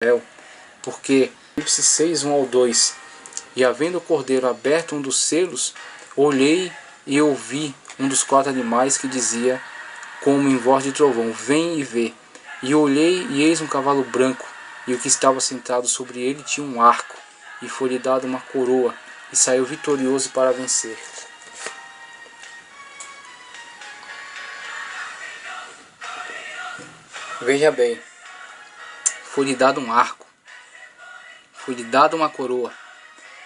Israel, porque Apocalipse 6, 1 ao 2, e havendo o cordeiro aberto um dos selos, olhei e ouvi um dos 4 animais que dizia, como em voz de trovão, vem e vê. E olhei, e eis um cavalo branco, e o que estava sentado sobre ele tinha um arco, e foi-lhe dada uma coroa, e saiu vitorioso para vencer. Veja bem, foi-lhe dado um arco, foi-lhe dada uma coroa,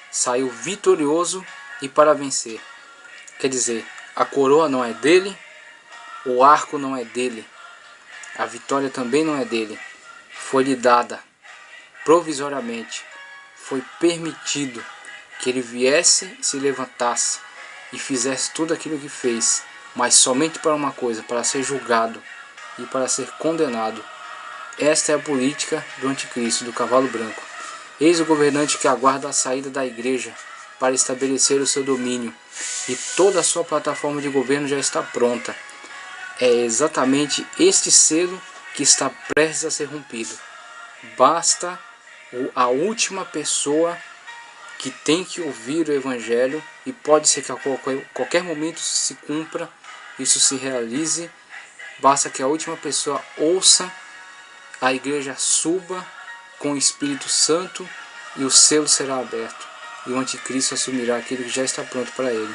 saiu vitorioso e para vencer. Quer dizer, a coroa não é dele, o arco não é dele, a vitória também não é dele. Foi-lhe dada provisoriamente, foi permitido que ele viesse, se levantasse e fizesse tudo aquilo que fez, mas somente para uma coisa, para ser julgado e para ser condenado. Esta é a política do anticristo, do cavalo branco. Eis o governante que aguarda a saída da igreja para estabelecer o seu domínio, e toda a sua plataforma de governo já está pronta. É exatamente este selo que está prestes a ser rompido. Basta a última pessoa que tem que ouvir o Evangelho, e pode ser que a qualquer momento isso se cumpra, isso se realize. Basta que a última pessoa ouça, a igreja suba com o Espírito Santo e o selo será aberto, e o anticristo assumirá aquilo que já está pronto para ele.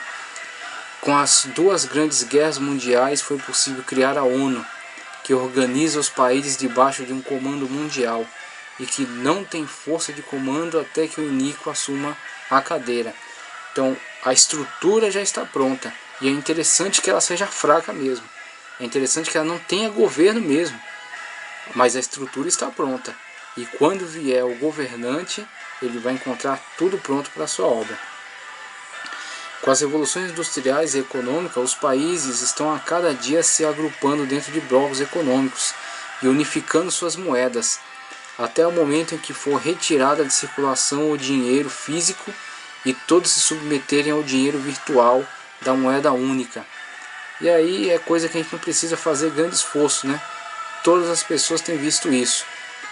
Com as 2 grandes guerras mundiais foi possível criar a ONU, que organiza os países debaixo de um comando mundial e que não tem força de comando até que o iníquo assuma a cadeira. Então a estrutura já está pronta, e é interessante que ela seja fraca mesmo, é interessante que ela não tenha governo mesmo, mas a estrutura está pronta, e quando vier o governante, ele vai encontrar tudo pronto para a sua obra. Com as revoluções industriais e econômicas, os países estão a cada dia se agrupando dentro de blocos econômicos e unificando suas moedas, até o momento em que for retirada de circulação o dinheiro físico e todos se submeterem ao dinheiro virtual da moeda única. E aí é coisa que a gente não precisa fazer grande esforço, né? Todas as pessoas têm visto isso.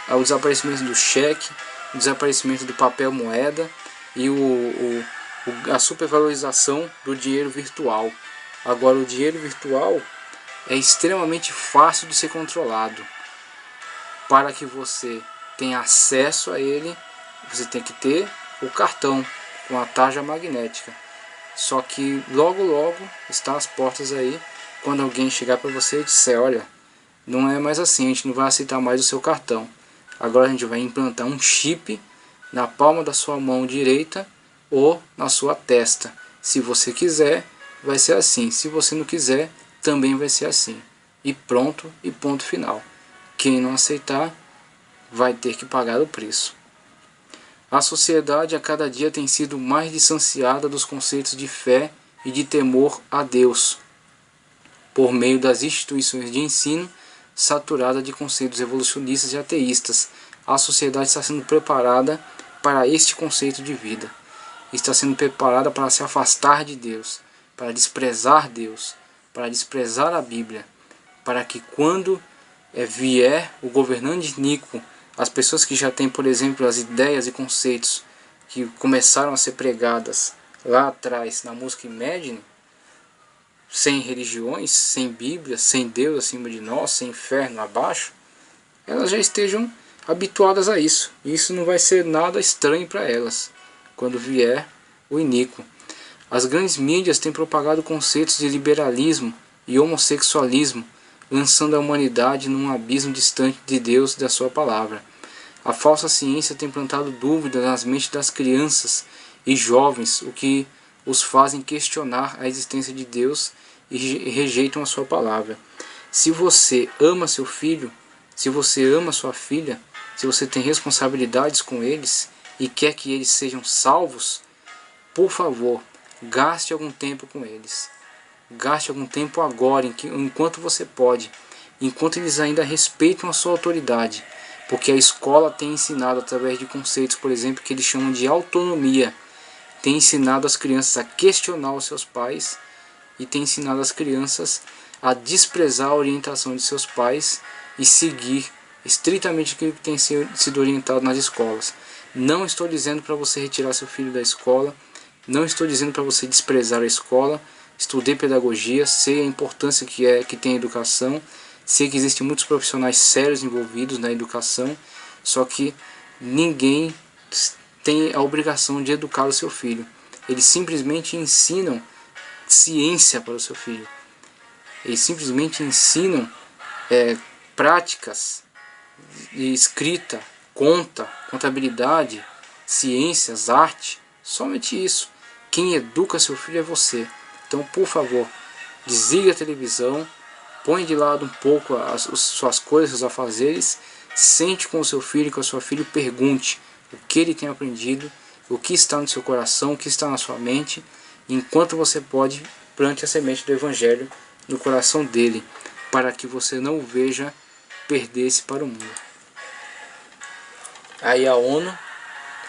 O desaparecimento do cheque, o desaparecimento do papel moeda e a supervalorização do dinheiro virtual. Agora, o dinheiro virtual é extremamente fácil de ser controlado. Para que você tenha acesso a ele, você tem que ter o cartão com a tarja magnética. Só que logo está às portas aí, quando alguém chegar para você e disser, olha, não é mais assim, a gente não vai aceitar mais o seu cartão. Agora a gente vai implantar um chip na palma da sua mão direita ou na sua testa. Se você quiser, vai ser assim. Se você não quiser, também vai ser assim. E pronto, e ponto final. Quem não aceitar, vai ter que pagar o preço. A sociedade a cada dia tem sido mais distanciada dos conceitos de fé e de temor a Deus, por meio das instituições de ensino saturada de conceitos evolucionistas e ateístas. A sociedade está sendo preparada para este conceito de vida. Está sendo preparada para se afastar de Deus, para desprezar Deus, para desprezar a Bíblia, para que quando vier o governante iníquo, as pessoas que já têm, por exemplo, as ideias e conceitos que começaram a ser pregadas lá atrás na música Imagine, sem religiões, sem Bíblia, sem Deus acima de nós, sem inferno abaixo, elas já estejam habituadas a isso. E isso não vai ser nada estranho para elas quando vier o iníquo. As grandes mídias têm propagado conceitos de liberalismo e homossexualismo, lançando a humanidade num abismo distante de Deus e da sua palavra. A falsa ciência tem plantado dúvidas nas mentes das crianças e jovens, o que os fazem questionar a existência de Deus e rejeitam a sua palavra. Se você ama seu filho, se você ama sua filha, se você tem responsabilidades com eles e quer que eles sejam salvos, por favor, gaste algum tempo com eles. Gaste algum tempo agora, enquanto você pode, enquanto eles ainda respeitam a sua autoridade, porque a escola tem ensinado através de conceitos, por exemplo, que eles chamam de autonomia, tem ensinado as crianças a questionar os seus pais e tem ensinado as crianças a desprezar a orientação de seus pais e seguir estritamente aquilo que tem sido orientado nas escolas. Não estou dizendo para você retirar seu filho da escola, não estou dizendo para você desprezar a escola. Estudei pedagogia, sei a importância que tem a educação, sei que existem muitos profissionais sérios envolvidos na educação, só que ninguém tem a obrigação de educar o seu filho. Eles simplesmente ensinam ciência para o seu filho. Eles simplesmente ensinam práticas de escrita, contabilidade, ciências, arte, somente isso. Quem educa seu filho é você. Então, por favor, desligue a televisão, põe de lado um pouco as suas coisas, seus afazeres, sente com o seu filho e com a sua filha e pergunte o que ele tem aprendido, o que está no seu coração, o que está na sua mente, enquanto você pode, plante a semente do Evangelho no coração dele, para que você não o veja perder-se para o mundo. Aí a ONU,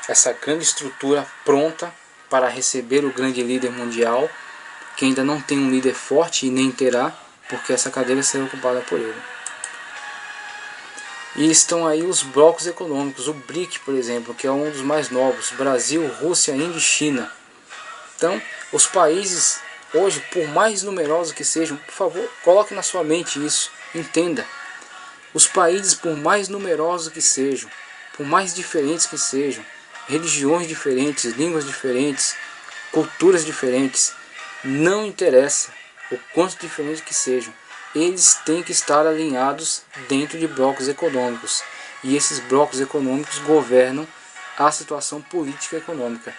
essa grande estrutura pronta para receber o grande líder mundial, que ainda não tem um líder forte e nem terá, porque essa cadeira será ocupada por ele. E estão aí os blocos econômicos, o BRIC, por exemplo, que é um dos mais novos, Brasil, Rússia, Índia e China. Então, os países hoje, por mais numerosos que sejam, por favor, coloque na sua mente isso, entenda. Os países, por mais numerosos que sejam, por mais diferentes que sejam, religiões diferentes, línguas diferentes, culturas diferentes, não interessa o quanto diferente que sejam, eles têm que estar alinhados dentro de blocos econômicos. E esses blocos econômicos governam a situação política e econômica.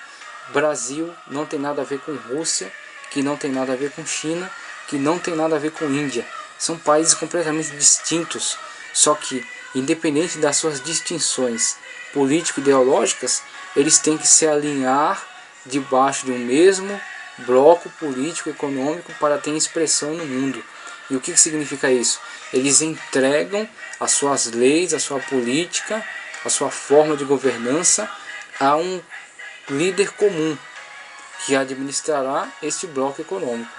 Brasil não tem nada a ver com Rússia, que não tem nada a ver com China, que não tem nada a ver com Índia. São países completamente distintos, só que, independente das suas distinções político-ideológicas, eles têm que se alinhar debaixo de um mesmo bloco político-econômico para ter expressão no mundo. E o que significa isso? Eles entregam as suas leis, a sua política, a sua forma de governança a um líder comum que administrará este bloco econômico.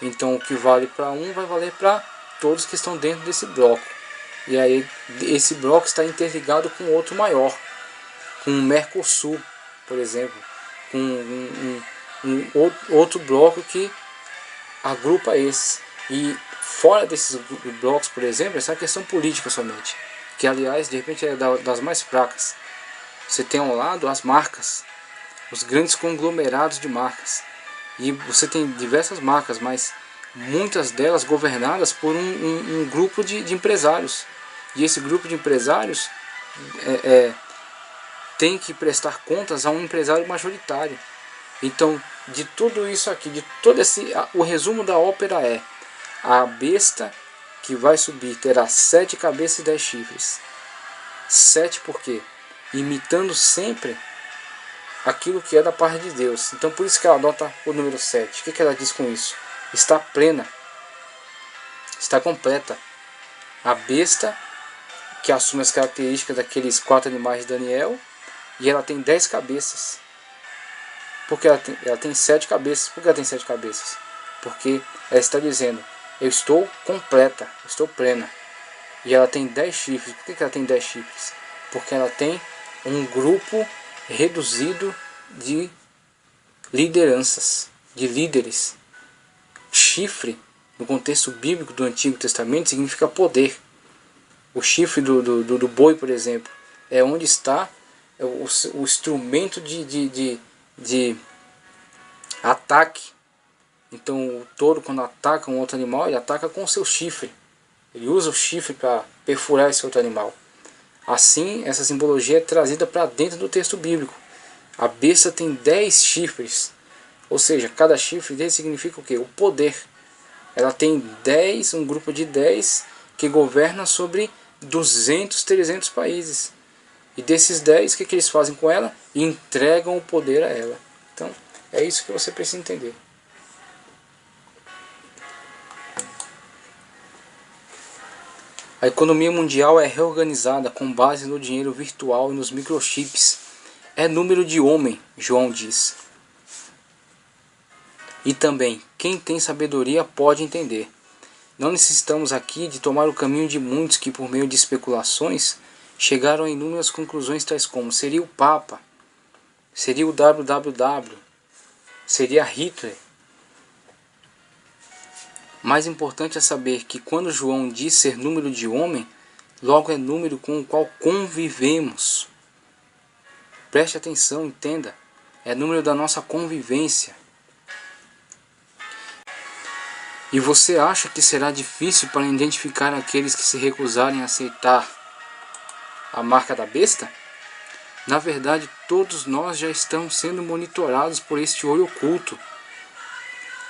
Então o que vale para um vai valer para todos que estão dentro desse bloco. E aí esse bloco está interligado com outro maior, com o Mercosul, por exemplo, com outro bloco que agrupa esses. E fora desses blocos, por exemplo, essa questão política somente, que aliás de repente é das mais fracas. Você tem ao lado as marcas, os grandes conglomerados de marcas, e você tem diversas marcas, mas muitas delas governadas por um grupo de empresários, e esse grupo de empresários tem que prestar contas a um empresário majoritário. Então, de tudo isso aqui, de todo o resumo da ópera é: a besta que vai subir terá 7 cabeças e 10 chifres. 7 por quê? Imitando sempre aquilo que é da parte de Deus. Então por isso que ela adota o número 7. O que ela diz com isso? Está plena, está completa. A besta que assume as características daqueles 4 animais de Daniel, e ela tem 10 cabeças. Porque ela tem 7 cabeças. Por que ela tem 7 cabeças? Porque ela está dizendo: eu estou completa, eu estou plena. E ela tem 10 chifres. Por que ela tem 10 chifres? Porque ela tem um grupo reduzido de lideranças, de líderes. Chifre, no contexto bíblico do Antigo Testamento, significa poder. O chifre do boi, por exemplo, é onde está o instrumento de ataque. Então o touro, quando ataca um outro animal, ele ataca com o seu chifre. Ele usa o chifre para perfurar esse outro animal. Assim, essa simbologia é trazida para dentro do texto bíblico. A besta tem 10 chifres. Ou seja, cada chifre dele significa o quê? O poder. Ela tem 10, um grupo de 10 que governa sobre 200, 300 países. E desses 10, o que eles fazem com ela? Entregam o poder a ela. Então, é isso que você precisa entender. A economia mundial é reorganizada com base no dinheiro virtual e nos microchips. É número de homem, João diz. E também, quem tem sabedoria pode entender. Não necessitamos aqui de tomar o caminho de muitos que, por meio de especulações, chegaram a inúmeras conclusões tais como: seria o Papa, seria o WWW, seria Hitler. Mais importante é saber que quando João diz ser número de homem, logo é número com o qual convivemos. Preste atenção, entenda. É número da nossa convivência. E você acha que será difícil para identificar aqueles que se recusarem a aceitar a marca da besta? Na verdade, todos nós já estamos sendo monitorados por este olho oculto,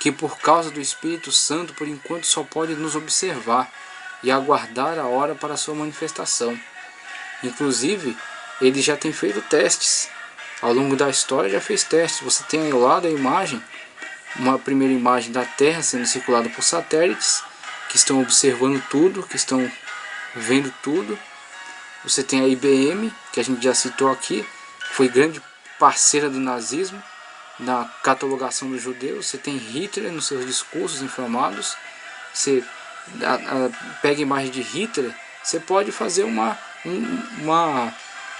que por causa do Espírito Santo, por enquanto, só pode nos observar e aguardar a hora para a sua manifestação. Inclusive, ele já tem feito testes. Ao longo da história já fez testes. Você tem aí ao lado a imagem, uma primeira imagem da Terra sendo circulada por satélites, que estão observando tudo, que estão vendo tudo. Você tem a IBM, que a gente já citou aqui, foi grande parceira do nazismo na catalogação dos judeus. Você tem Hitler nos seus discursos inflamados. Você pega a imagem de Hitler, você pode fazer uma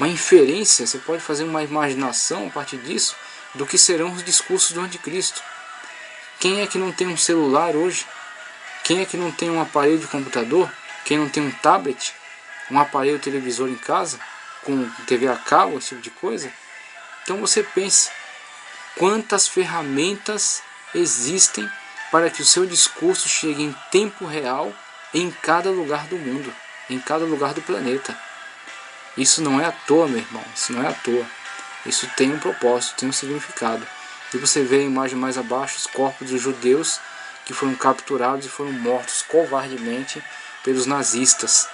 inferência, você pode fazer uma imaginação a partir disso do que serão os discursos do anticristo. Quem é que não tem um celular hoje? Quem é que não tem um aparelho de computador? Quem não tem um tablet? Um aparelho televisor em casa? Com TV a cabo, esse tipo de coisa? Então você pense, quantas ferramentas existem para que o seu discurso chegue em tempo real em cada lugar do mundo, em cada lugar do planeta. Isso não é à toa, meu irmão, isso não é à toa. Isso tem um propósito, tem um significado. E você vê a imagem mais abaixo, os corpos dos judeus que foram capturados e foram mortos covardemente pelos nazistas.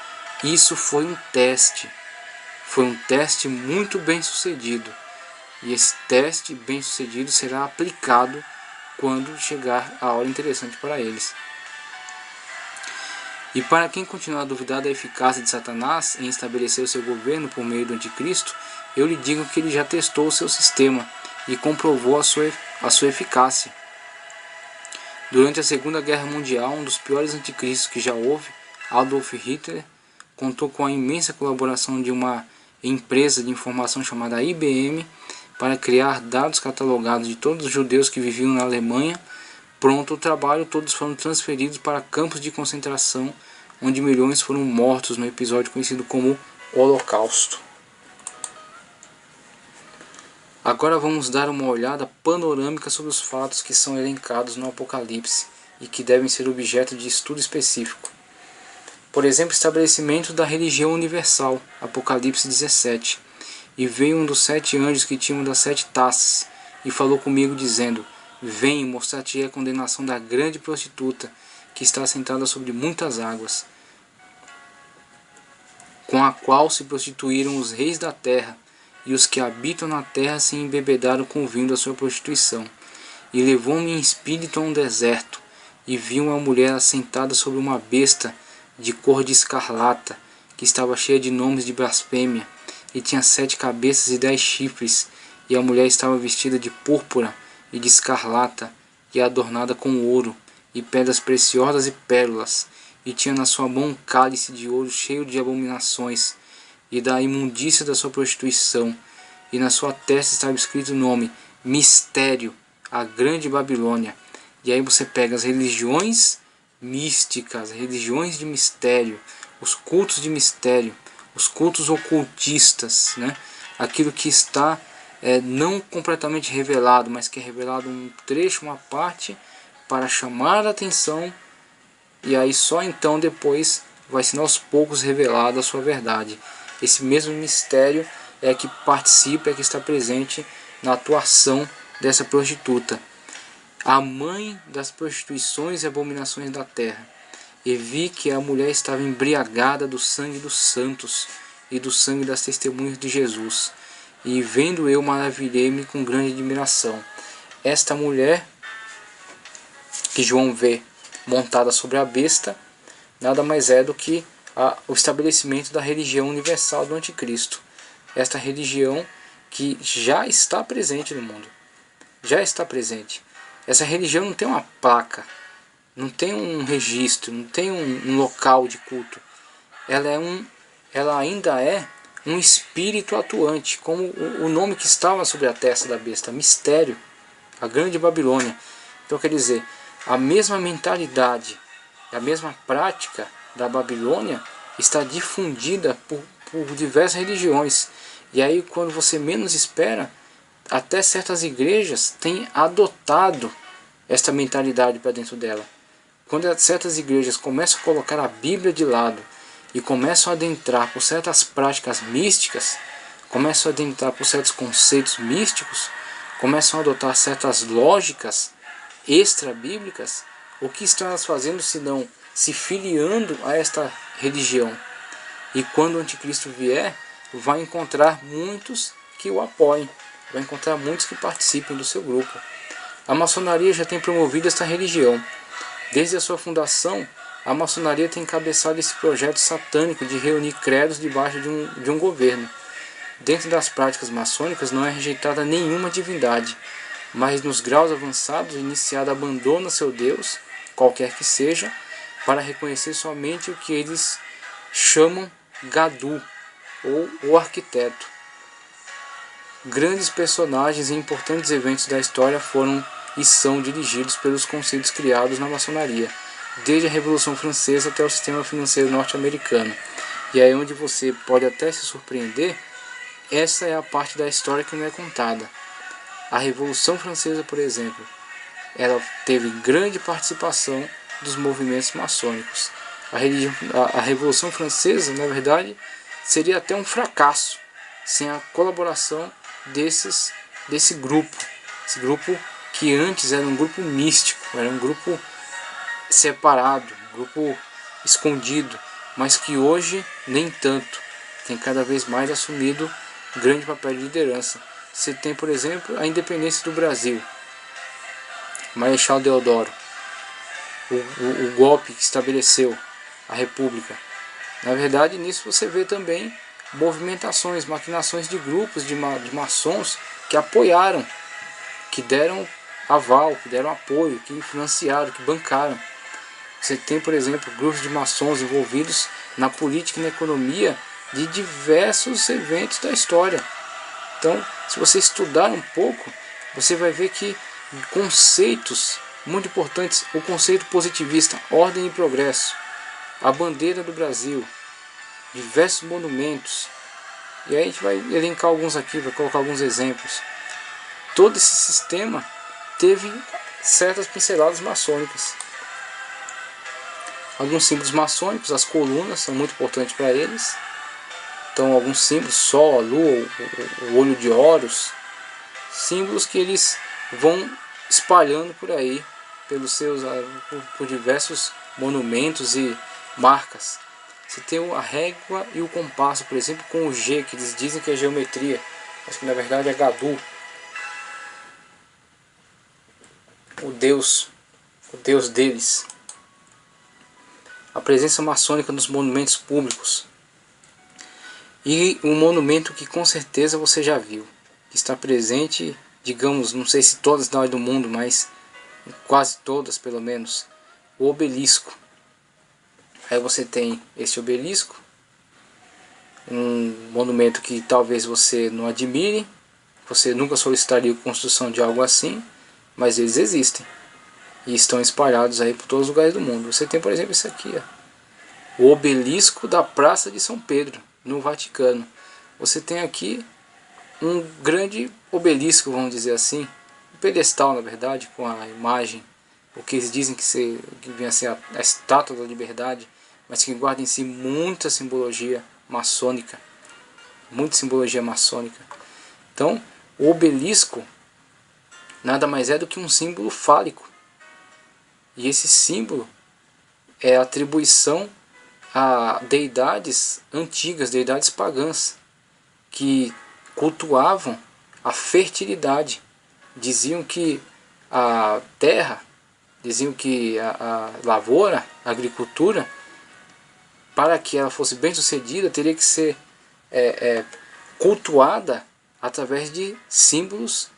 Isso foi um teste muito bem sucedido. E esse teste bem sucedido será aplicado quando chegar a hora interessante para eles. E para quem continuar a duvidar da eficácia de Satanás em estabelecer o seu governo por meio do anticristo, eu lhe digo que ele já testou o seu sistema e comprovou a sua eficácia. Durante a Segunda Guerra Mundial, um dos piores anticristos que já houve, Adolf Hitler, contou com a imensa colaboração de uma empresa de informação chamada IBM para criar dados catalogados de todos os judeus que viviam na Alemanha. Pronto o trabalho, todos foram transferidos para campos de concentração, onde milhões foram mortos no episódio conhecido como Holocausto. Agora vamos dar uma olhada panorâmica sobre os fatos que são elencados no Apocalipse e que devem ser objeto de estudo específico. Por exemplo, estabelecimento da religião universal, Apocalipse 17. E veio um dos 7 anjos que tinham das 7 taças, e falou comigo dizendo: Vem e mostrar-te a condenação da grande prostituta, que está sentada sobre muitas águas, com a qual se prostituíram os reis da terra, e os que habitam na terra se embebedaram com o vinho da sua prostituição. E levou-me em espírito a um deserto, e vi uma mulher assentada sobre uma besta de cor de escarlata, que estava cheia de nomes de blasfêmia, e tinha 7 cabeças e 10 chifres, e a mulher estava vestida de púrpura e de escarlata, e adornada com ouro, e pedras preciosas e pérolas, e tinha na sua mão um cálice de ouro cheio de abominações, e da imundícia da sua prostituição, e na sua testa estava escrito o nome, Mistério, a Grande Babilônia. E aí você pega as religiões místicas, religiões de mistério, os cultos de mistério, os cultos ocultistas, né? Aquilo que está não completamente revelado, mas que é revelado um trecho, uma parte, para chamar a atenção, e aí só então depois vai sendo aos poucos revelada a sua verdade. Esse mesmo mistério é que participa, é que está presente na atuação dessa prostituta, a mãe das prostituições e abominações da terra. E vi que a mulher estava embriagada do sangue dos santos e do sangue das testemunhas de Jesus. E vendo eu, maravilhei-me com grande admiração. Esta mulher que João vê montada sobre a besta, nada mais é do que o estabelecimento da religião universal do anticristo. Esta religião que já está presente no mundo. Já está presente. Essa religião não tem uma placa, não tem um registro, não tem um local de culto. Ela ainda é um espírito atuante, como o nome que estava sobre a testa da besta, mistério, a grande Babilônia. Então quer dizer, a mesma mentalidade, a mesma prática da Babilônia está difundida por diversas religiões. E aí quando você menos espera, até certas igrejas têm adotado esta mentalidade para dentro dela. Quando certas igrejas começam a colocar a Bíblia de lado e começam a adentrar por certas práticas místicas, começam a adentrar por certos conceitos místicos, começam a adotar certas lógicas extra-bíblicas, o que estão elas fazendo senão se filiando a esta religião? E quando o anticristo vier, vai encontrar muitos que o apoiem, vai encontrar muitos que participem do seu grupo. A maçonaria já tem promovido esta religião. Desde a sua fundação, a maçonaria tem encabeçado esse projeto satânico de reunir credos debaixo de um governo. Dentro das práticas maçônicas não é rejeitada nenhuma divindade, mas nos graus avançados o iniciado abandona seu Deus, qualquer que seja, para reconhecer somente o que eles chamam Gadu, ou o arquiteto. Grandes personagens e importantes eventos da história foram e são dirigidos pelos conceitos criados na maçonaria, desde a Revolução Francesa até o sistema financeiro norte-americano. E aí onde você pode até se surpreender, essa é a parte da história que não é contada. A Revolução Francesa, por exemplo, ela teve grande participação dos movimentos maçônicos. A Revolução Francesa, na verdade, seria até um fracasso sem a colaboração desse grupo. Esse grupo que antes era um grupo místico, era um grupo separado, um grupo escondido, mas que hoje nem tanto, tem cada vez mais assumido grande papel de liderança. Você tem, por exemplo, a independência do Brasil, Marechal Deodoro, o golpe que estabeleceu a República. Na verdade, nisso você vê também movimentações, maquinações de grupos de maçons que apoiaram, que deram aval, que deram apoio, que financiaram, que bancaram. Você tem, por exemplo, grupos de maçons envolvidos na política e na economia de diversos eventos da história. Então, se você estudar um pouco, você vai ver que conceitos muito importantes, o conceito positivista, ordem e progresso, a bandeira do Brasil, diversos monumentos, e aí a gente vai elencar alguns aqui, vai colocar alguns exemplos. Todo esse sistema teve certas pinceladas maçônicas. Alguns símbolos maçônicos, as colunas são muito importantes para eles. Então alguns símbolos, Sol, a Lua, o olho de Horus, símbolos que eles vão espalhando por aí, por diversos monumentos e marcas. Você tem a régua e o compasso, por exemplo, com o G, que eles dizem que é geometria, mas que na verdade é Gadu, o deus deles. A presença maçônica nos monumentos públicos. E um monumento que com certeza você já viu, que está presente, digamos, não sei se todas na área do mundo, mas quase todas pelo menos, o obelisco. Aí você tem esse obelisco, um monumento que talvez você não admire, você nunca solicitaria a construção de algo assim, mas eles existem e estão espalhados aí por todos os lugares do mundo. Você tem, por exemplo, esse aqui, ó, o obelisco da Praça de São Pedro, no Vaticano. Você tem aqui um grande obelisco, vamos dizer assim, um pedestal, na verdade, com a imagem, o que eles dizem que vem a ser a estátua da liberdade, mas que guarda em si muita simbologia maçônica, muita simbologia maçônica. Então, o obelisco nada mais é do que um símbolo fálico, e esse símbolo é a atribuição a deidades antigas, deidades pagãs, que cultuavam a fertilidade. Diziam que a terra, diziam que a lavoura, a agricultura, para que ela fosse bem sucedida, teria que ser cultuada através de símbolos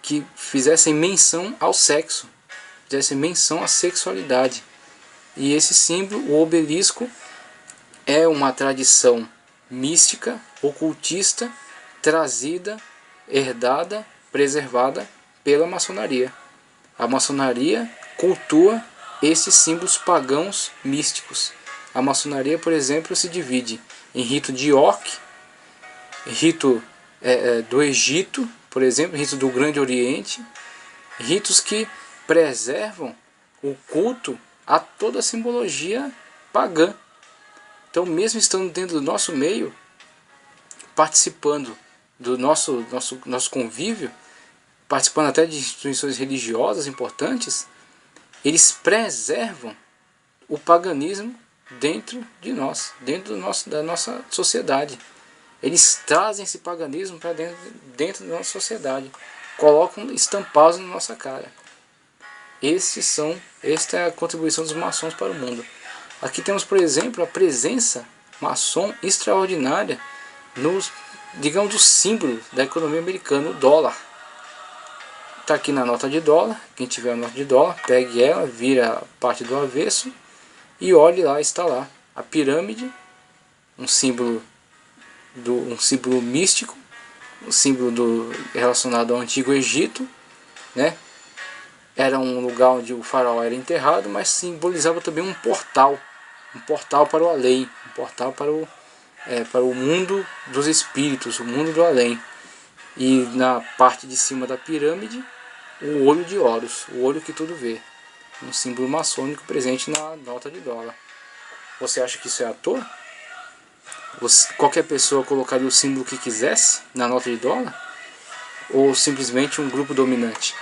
que fizessem menção ao sexo, fizessem menção à sexualidade. E esse símbolo, o obelisco, é uma tradição mística, ocultista, trazida, herdada, preservada pela maçonaria. A maçonaria cultua esses símbolos pagãos místicos. A maçonaria, por exemplo, se divide em rito de York, rito do Egito, por exemplo, rito do Grande Oriente, ritos que preservam o culto a toda a simbologia pagã. Então, mesmo estando dentro do nosso meio, participando do nosso convívio, participando até de instituições religiosas importantes, eles preservam o paganismo dentro de nós, da nossa sociedade. Eles trazem esse paganismo para dentro da nossa sociedade, colocam estampados na nossa cara. Esta é a contribuição dos maçons para o mundo. Aqui temos, por exemplo, a presença maçom extraordinária nos, digamos, do símbolo da economia americana, o dólar. Está aqui na nota de dólar. Quem tiver a nota de dólar, pegue ela, vira a parte do avesso e olhe lá, está lá a pirâmide, um símbolo místico, um símbolo relacionado ao Antigo Egito, né? Era um lugar onde o faraó era enterrado, mas simbolizava também um portal para o além, um portal para o mundo dos espíritos, o mundo do além. E na parte de cima da pirâmide, o olho de Horus, o olho que tudo vê, um símbolo maçônico presente na nota de dólar. Você acha que isso é à toa? Qualquer pessoa colocaria o símbolo que quisesse na nota de dólar? Ou simplesmente um grupo dominante?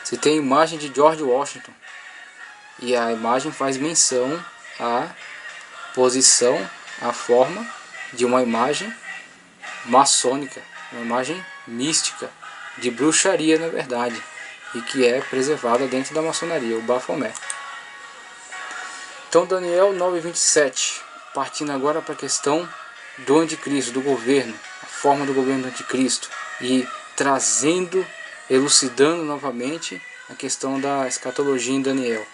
Você tem a imagem de George Washington, e a imagem faz menção à posição, à forma de uma imagem maçônica, uma imagem mística, de bruxaria na verdade, e que é preservada dentro da maçonaria, o Baphomet. Então Daniel 9:27, partindo agora para a questão do anticristo, do governo, a forma do governo do anticristo, e trazendo, elucidando novamente a questão da escatologia em Daniel.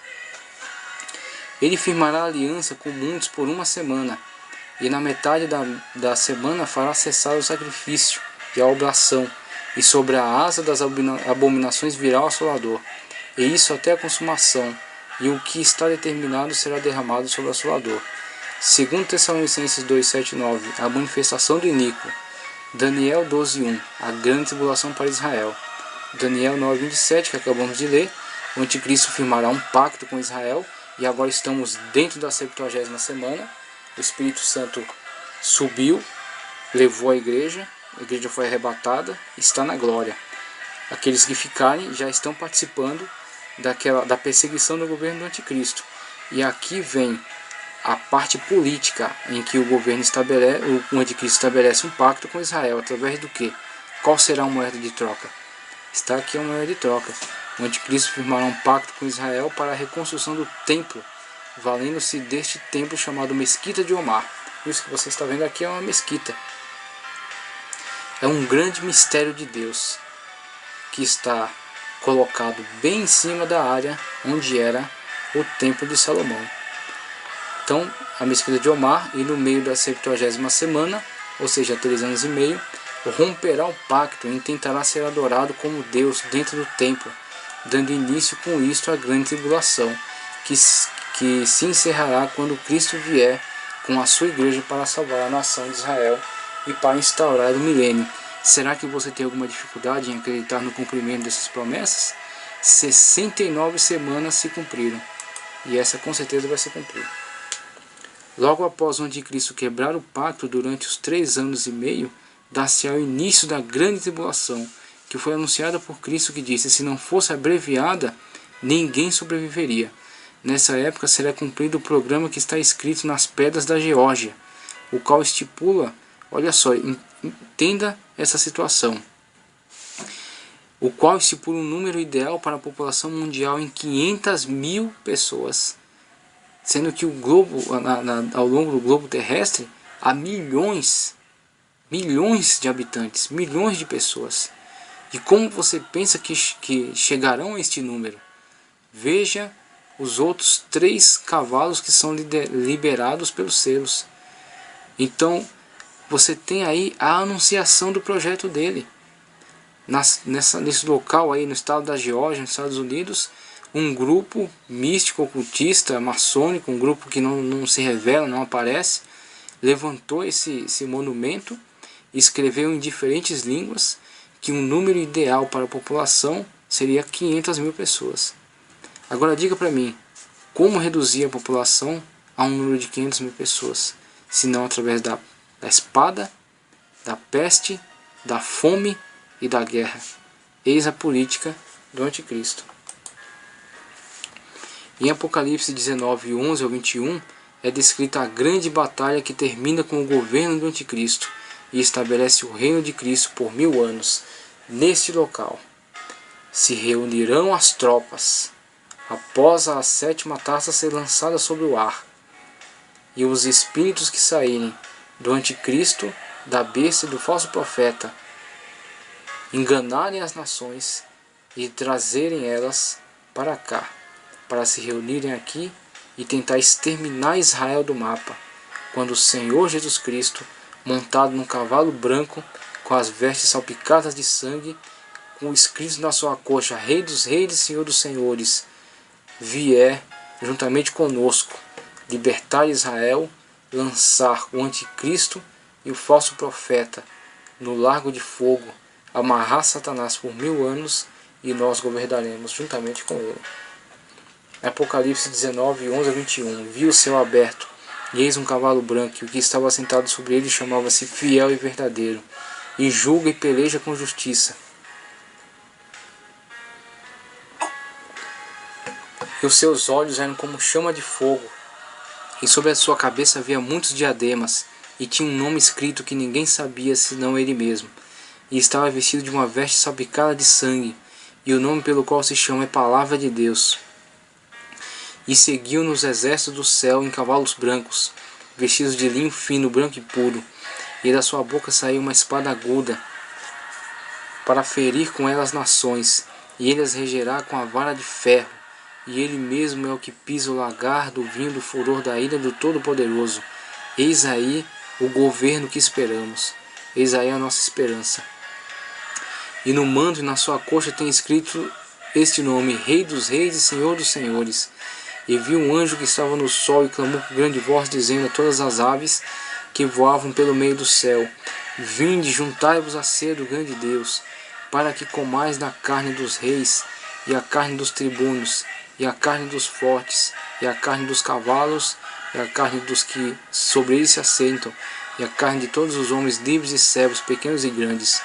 Ele firmará aliança com muitos por 1 semana, e na metade da semana fará cessar o sacrifício e a oblação, e sobre a asa das abominações virá o assolador, e isso até a consumação, e o que está determinado será derramado sobre o assolador. Segundo Tessalonicenses 2:7-9, a manifestação do iníquo. Daniel 12:1, a grande tribulação para Israel. Daniel 9:27, que acabamos de ler, o anticristo firmará um pacto com Israel, e agora estamos dentro da 70ª semana. O Espírito Santo subiu, levou a igreja foi arrebatada, está na glória. Aqueles que ficarem já estão participando da perseguição do governo do anticristo. E aqui vem a parte política, em que o anticristo estabelece um pacto com Israel, através do que? Qual será a moeda de troca? Está aqui a moeda de troca. O anticristo firmará um pacto com Israel para a reconstrução do templo, valendo-se deste templo chamado Mesquita de Omar. Isso que você está vendo aqui é uma mesquita. É um grande mistério de Deus, que está colocado bem em cima da área onde era o templo de Salomão. Então, a mesquita de Omar, e no meio da 70ª semana, ou seja, 3 anos e meio, romperá o pacto e tentará ser adorado como Deus dentro do templo, dando início com isto à grande tribulação, que se encerrará quando Cristo vier com a sua igreja para salvar a nação de Israel e para instaurar o milênio. Será que você tem alguma dificuldade em acreditar no cumprimento dessas promessas? 69 semanas se cumpriram, e essa com certeza vai se cumprir. Logo após o anticristo quebrar o pacto durante os 3 anos e meio, dá-se ao início da grande tribulação, que foi anunciada por Cristo, que disse: se não fosse abreviada, ninguém sobreviveria. Nessa época será cumprido o programa que está escrito nas pedras da Geórgia, o qual estipula, olha só, entenda essa situação, o qual estipula um número ideal para a população mundial em 500.000 pessoas, sendo que o globo, ao longo do globo terrestre, há milhões de habitantes, milhões de pessoas. E como você pensa que chegarão a este número? Veja os outros 3 cavalos que são liberados pelos selos. Então você tem aí a anunciação do projeto dele. Nesse local aí no estado da Geórgia, nos Estados Unidos, um grupo místico, ocultista, maçônico, um grupo que não se revela, não aparece, levantou esse monumento e escreveu em diferentes línguas que um número ideal para a população seria 500 mil pessoas. Agora diga para mim, como reduzir a população a um número de 500 mil pessoas? Se não através da espada, da peste, da fome e da guerra. Eis a política do anticristo. Em Apocalipse 19, 11 ao 21, é descrita a grande batalha que termina com o governo do anticristo e estabelece o reino de Cristo por 1000 anos. Neste local se reunirão as tropas, após a 7ª taça ser lançada sobre o ar, e os espíritos que saírem do anticristo, da besta e do falso profeta, enganarem as nações e trazerem elas para cá, para se reunirem aqui e tentar exterminar Israel do mapa, quando o Senhor Jesus Cristo, montado num cavalo branco, com as vestes salpicadas de sangue, com escrito na sua coxa, Rei dos Reis e Senhor dos Senhores, vier juntamente conosco, libertar Israel, lançar o anticristo e o falso profeta no lago de fogo, amarrar Satanás por 1000 anos e nós governaremos juntamente com ele. Apocalipse 19, 11 a 21. Vi o céu aberto, e eis um cavalo branco, e o que estava sentado sobre ele chamava-se Fiel e Verdadeiro, e julga e peleja com justiça. E os seus olhos eram como chama de fogo, e sobre a sua cabeça havia muitos diademas, e tinha um nome escrito que ninguém sabia senão ele mesmo. E estava vestido de uma veste salpicada de sangue, e o nome pelo qual se chama é Palavra de Deus. E seguiu nos exércitos do céu em cavalos brancos, vestidos de linho fino, branco e puro, e da sua boca saiu uma espada aguda, para ferir com ela as nações, e ele as regerá com a vara de ferro, e ele mesmo é o que pisa o lagar do vinho do furor da ira do Todo-Poderoso. Eis aí o governo que esperamos, eis aí a nossa esperança. E no manto e na sua coxa tem escrito este nome, Rei dos Reis e Senhor dos Senhores. E vi um anjo que estava no sol e clamou com grande voz, dizendo a todas as aves que voavam pelo meio do céu: Vinde, juntai-vos à ceia do grande Deus, para que comais da carne dos reis, e a carne dos tribunos, e a carne dos fortes, e a carne dos cavalos, e a carne dos que sobre eles se assentam, e a carne de todos os homens livres e servos, pequenos e grandes.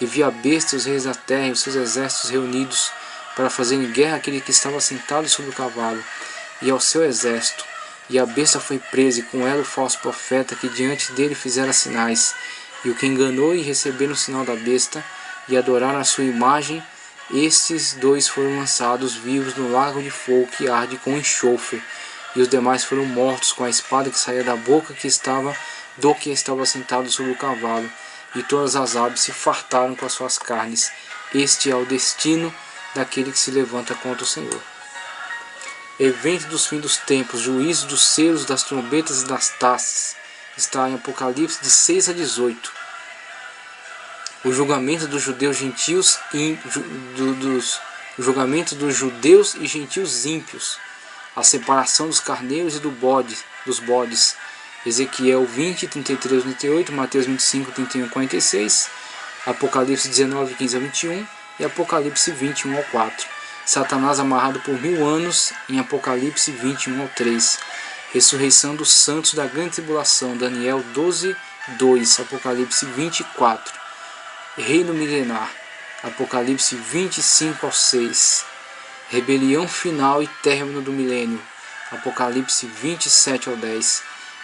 E vi a besta e os reis da terra e os seus exércitos reunidos para fazerem guerra àquele que estava sentado sobre o cavalo e ao seu exército. E a besta foi presa, e com ela o falso profeta que diante dele fizera sinais, e o que enganou e receberam o sinal da besta e adoraram a sua imagem. Estes dois foram lançados vivos no lago de fogo que arde com enxofre, e os demais foram mortos com a espada que saía da boca que estava sentado sobre o cavalo, e todas as aves se fartaram com as suas carnes. Este é o destino daquele que se levanta contra o Senhor. Evento dos fins dos tempos, juízo dos selos, das trombetas e das taças. Está em Apocalipse de 6 a 18. O julgamento dos judeus gentios e o julgamento dos judeus e gentios ímpios. A separação dos carneiros e dos bodes. Ezequiel 20, 33 a 38, Mateus 25, 31 a 46, Apocalipse 19, 15 a 21 e Apocalipse 21 ao 4. Satanás amarrado por 1000 anos em Apocalipse 21 ao 3. Ressurreição dos santos da grande tribulação, Daniel 12, 2, Apocalipse 24. Reino milenar, Apocalipse 25 ao 6. Rebelião final e término do milênio, Apocalipse 27 ao 10.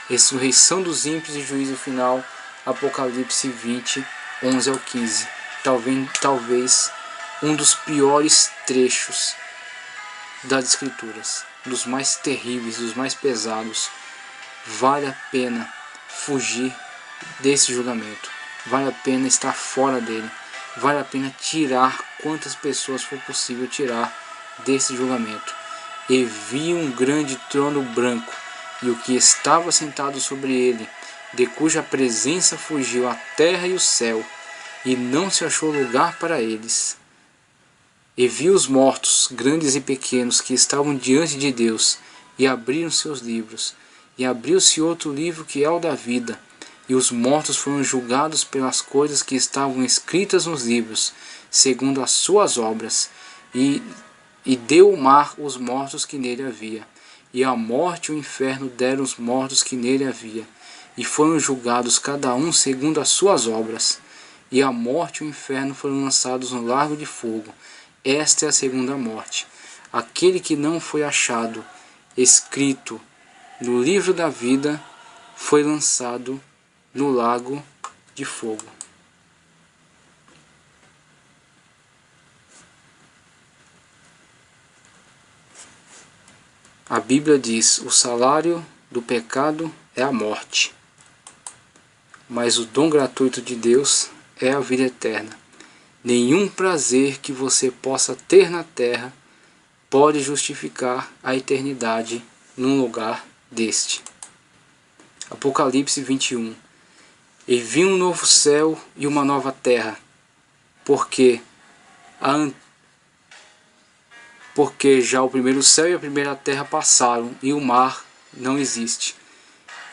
Ressurreição dos ímpios e juízo final, Apocalipse 20, 11 ao 15. Talvez um dos piores trechos das Escrituras, dos mais terríveis, dos mais pesados. Vale a pena fugir desse julgamento, vale a pena estar fora dele, vale a pena tirar quantas pessoas for possível tirar desse julgamento. E vi um grande trono branco, e o que estava sentado sobre ele, de cuja presença fugiu a terra e o céu, e não se achou lugar para eles. E viu os mortos, grandes e pequenos, que estavam diante de Deus, e abriram seus livros. E abriu-se outro livro, que é o da vida, e os mortos foram julgados pelas coisas que estavam escritas nos livros, segundo as suas obras. E deu o mar os mortos que nele havia, e a morte e o inferno deram os mortos que nele havia, e foram julgados cada um segundo as suas obras. E a morte e o inferno foram lançados no lago de fogo. Esta é a segunda morte. Aquele que não foi achado escrito no livro da vida foi lançado no lago de fogo. A Bíblia diz: o salário do pecado é a morte, mas o dom gratuito de Deus é a vida eterna. Nenhum prazer que você possa ter na terra pode justificar a eternidade num lugar deste. Apocalipse 21. E vi um novo céu e uma nova terra, porque já o primeiro céu e a primeira terra passaram, e o mar não existe.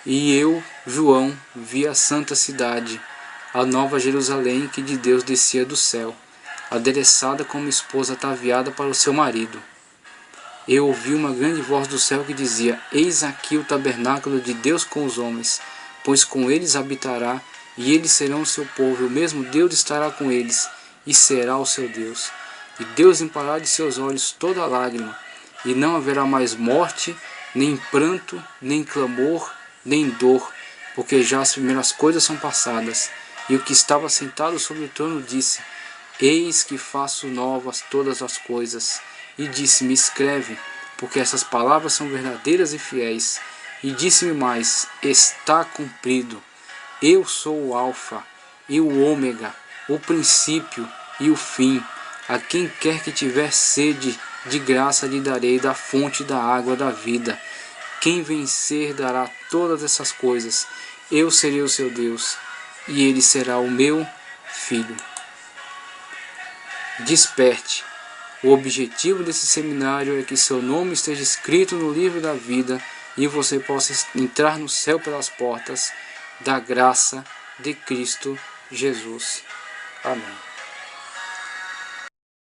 E eu, João, vi a santa cidade, a nova Jerusalém, que de Deus descia do céu, adereçada como esposa ataviada para o seu marido. Eu ouvi uma grande voz do céu que dizia: eis aqui o tabernáculo de Deus com os homens, pois com eles habitará, e eles serão o seu povo, e o mesmo Deus estará com eles, e será o seu Deus. E Deus limpará de seus olhos toda lágrima, e não haverá mais morte, nem pranto, nem clamor, nem dor, porque já as primeiras coisas são passadas. E o que estava sentado sobre o trono disse: eis que faço novas todas as coisas. E disse-me: escreve, porque essas palavras são verdadeiras e fiéis. E disse-me mais: está cumprido. Eu sou o Alfa e o Ômega, o princípio e o fim. A quem quer que tiver sede, de graça lhe darei da fonte da água da vida. Quem vencer dará todas essas coisas. Eu serei o seu Deus, e ele será o meu filho. Desperte. O objetivo desse seminário é que seu nome esteja escrito no livro da vida e você possa entrar no céu pelas portas da graça de Cristo Jesus. Amém.